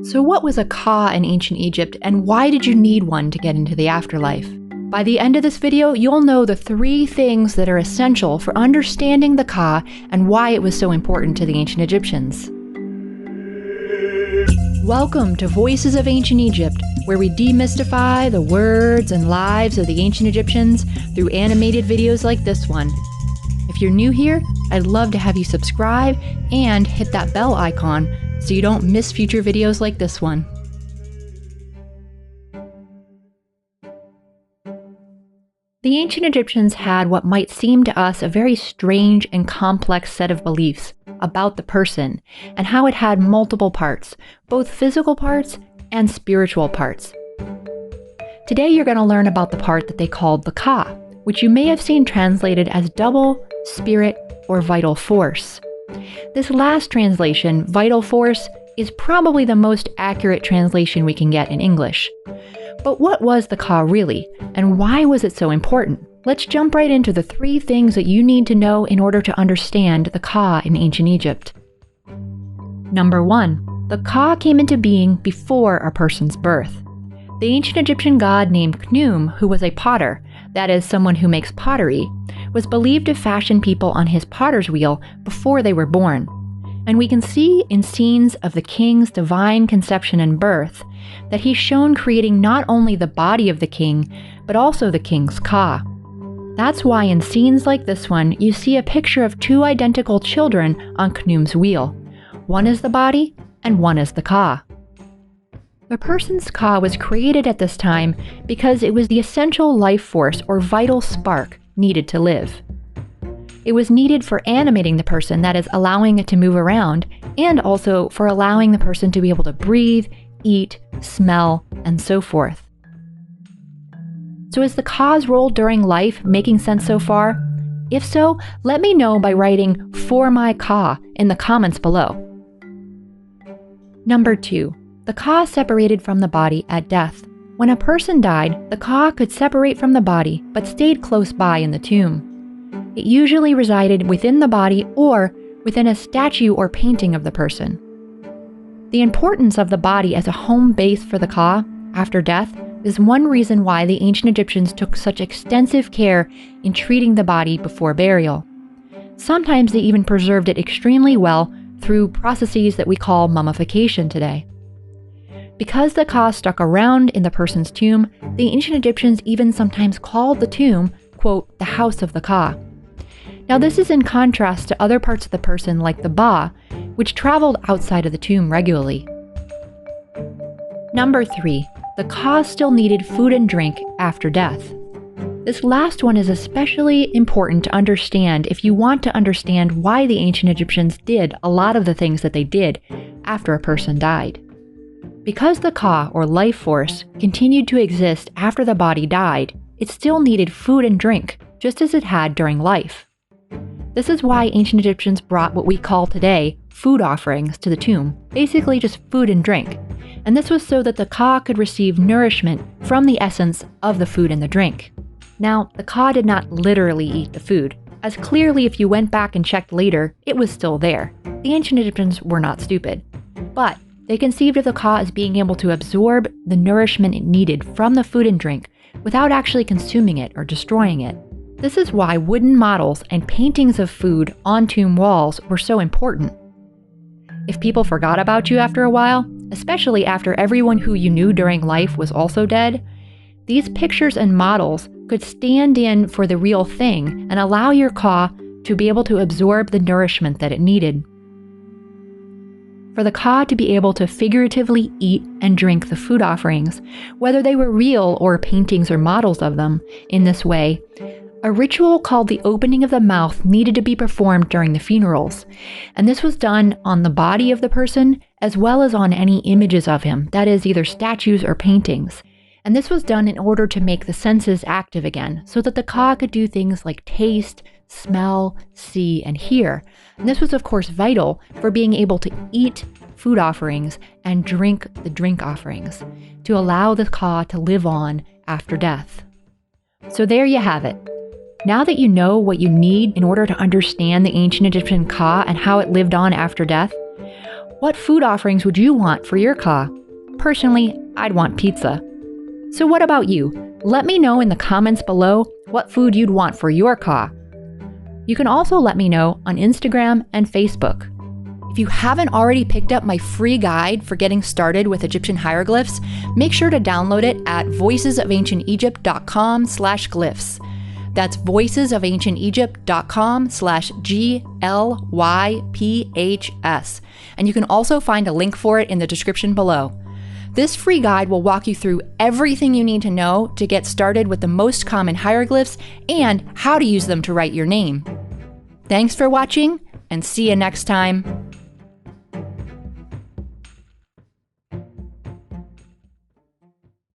So what was a ka in ancient Egypt, and why did you need one to get into the afterlife? By the end of this video, you'll know the 3 things that are essential for understanding the ka and why it was so important to the ancient Egyptians. Welcome to Voices of Ancient Egypt, where we demystify the words and lives of the ancient Egyptians through animated videos like this one. If you're new here, I'd love to have you subscribe and hit that bell icon so you don't miss future videos like this one. The ancient Egyptians had what might seem to us a very strange and complex set of beliefs about the person and how it had multiple parts, both physical parts and spiritual parts. Today you're going to learn about the part that they called the ka, which you may have seen translated as double, spirit, or vital force. This last translation, vital force, is probably the most accurate translation we can get in English. But what was the ka really, and why was it so important? Let's jump right into the 3 things that you need to know in order to understand the ka in ancient Egypt. Number 1. The ka came into being before a person's birth. The ancient Egyptian god named Khnum, who was a potter, that is, someone who makes pottery, was believed to fashion people on his potter's wheel before they were born. And we can see in scenes of the king's divine conception and birth that he's shown creating not only the body of the king, but also the king's ka. That's why in scenes like this one, you see a picture of 2 identical children on Khnum's wheel. One is the body, and one is the ka. The person's ka was created at this time because it was the essential life force or vital spark needed to live. It was needed for animating the person, that is, allowing it to move around, and also for allowing the person to be able to breathe, eat, smell, and so forth. So is the ka's role during life making sense so far? If so, let me know by writing "for my ka" in the comments below. Number 2. The ka separated from the body at death. When a person died, the ka could separate from the body but stayed close by in the tomb. It usually resided within the body or within a statue or painting of the person. The importance of the body as a home base for the ka after death is one reason why the ancient Egyptians took such extensive care in treating the body before burial. Sometimes they even preserved it extremely well through processes that we call mummification today. Because the ka stuck around in the person's tomb, the ancient Egyptians even sometimes called the tomb, quote, the house of the ka. Now this is in contrast to other parts of the person like the ba, which traveled outside of the tomb regularly. Number 3. The ka still needed food and drink after death. This last one is especially important to understand if you want to understand why the ancient Egyptians did a lot of the things that they did after a person died. Because the ka, or life force, continued to exist after the body died, it still needed food and drink, just as it had during life. This is why ancient Egyptians brought what we call today food offerings to the tomb, basically just food and drink. And this was so that the ka could receive nourishment from the essence of the food and the drink. Now, the ka did not literally eat the food, as clearly if you went back and checked later, it was still there. The ancient Egyptians were not stupid. But they conceived of the ka as being able to absorb the nourishment it needed from the food and drink without actually consuming it or destroying it. This is why wooden models and paintings of food on tomb walls were so important. If people forgot about you after a while, especially after everyone who you knew during life was also dead, these pictures and models could stand in for the real thing and allow your ka to be able to absorb the nourishment that it needed. For the ka to be able to figuratively eat and drink the food offerings, whether they were real or paintings or models of them, in this way, a ritual called the opening of the mouth needed to be performed during the funerals, and this was done on the body of the person as well as on any images of him, that is, either statues or paintings. And this was done in order to make the senses active again, so that the ka could do things like taste, smell, see, and hear. And this was, of course, vital for being able to eat food offerings and drink the drink offerings, to allow the ka to live on after death. So there you have it. Now that you know what you need in order to understand the ancient Egyptian ka and how it lived on after death, What food offerings would you want for your Ka? Personally, I'd want pizza. So what about you? Let me know in the comments below what food you'd want for your Ka. You can also let me know on Instagram and Facebook. If you haven't already picked up my free guide for getting started with Egyptian hieroglyphs, make sure to download it at voicesofancientegypt.com/glyphs. That's voicesofancientegypt.com/GLYPHS. And you can also find a link for it in the description below. This free guide will walk you through everything you need to know to get started with the most common hieroglyphs and how to use them to write your name. Thanks for watching, and see you next time.